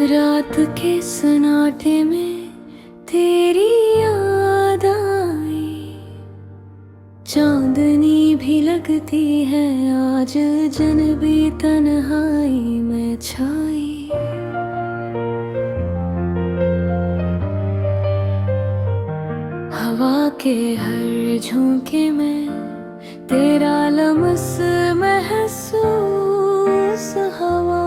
रात के सन्नाटे में तेरी याद आई, चांदनी भी लगती है आज जनबी तन्हाई में छाई। हवा के हर झोंके में तेरा लमस महसूस हवा।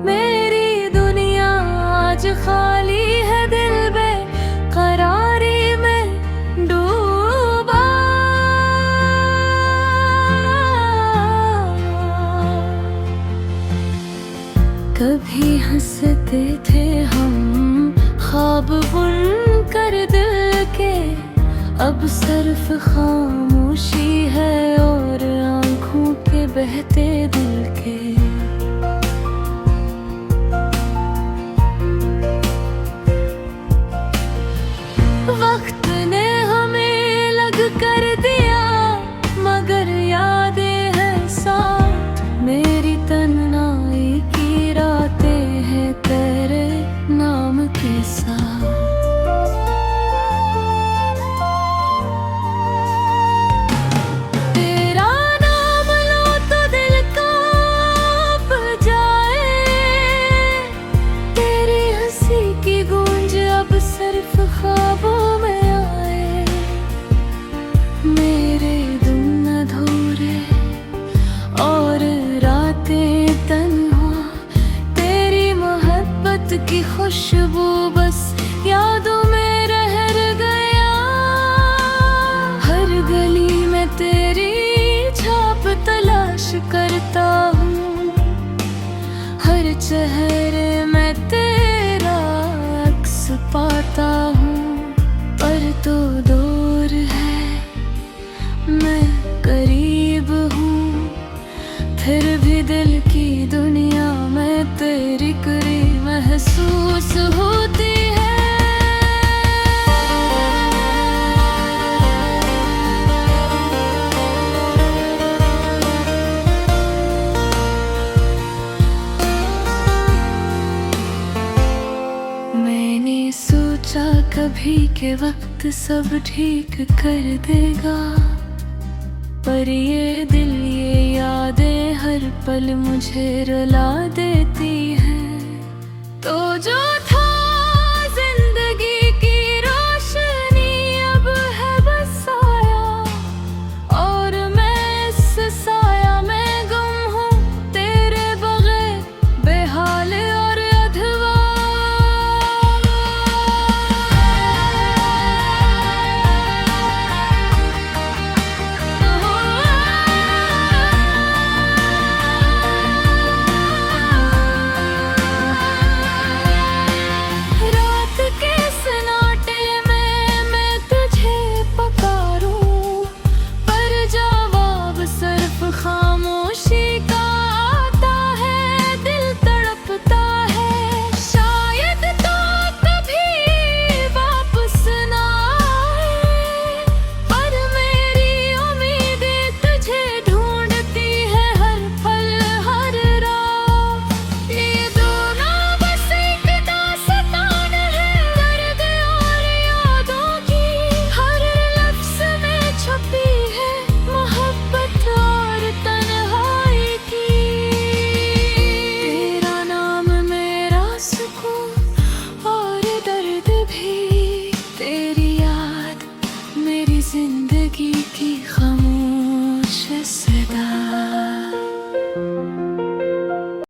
मेरी दुनिया आज खाली है, दिल बेकरारी में डूबा। कभी हंसते थे हम ख्वाब बुन कर दिल के, अब सिर्फ खामोशी है और आंखों के बहते दिल के। वक्त ने हमें लग कर दिया, मगर यादें हैं साथ। मेरी तन्हाई की रातें हैं तेरे नाम के साथ। सिर्फ ख्वाबों में आए मेरे दिन अधूरे और रातें तन्हा। तेरी मोहब्बत की खुशबू बस यादों में रह गया। हर गली में तेरी छाप तलाश करता हूँ, हर चेहरे में तेरा अक्स पाता हूँ। पर तो दूर है, मैं करीब हूँ, फिर भी दिल की दुनिया में तेरी करीब महसूस होती है। मैंने सोचा कभी के वक्त सब ठीक कर देगा, पर ये दिल ये यादें हर पल मुझे रुला देती हैं। तो जो था जिंदगी की रोशनी अब है बस साया, और मैं इस साया में गुम हूँ तेरे बगैर बेहाल और अधवा। खामोशी का आता है, दिल तड़पता है, शायद तो कभी वापस ना आए। पर मेरी उम्मीदें तुझे ढूंढती है हर पल हर रात। ये दोनों बस एक दास्तान है, दर्द और यादों की। हर लफ्ज़ में छुपी है मोहब्बत और तन्हाई की। तेरा नाम मेरा सुकून और दर्द भी, तेरी याद मेरी जिंदगी की खामोश सदा।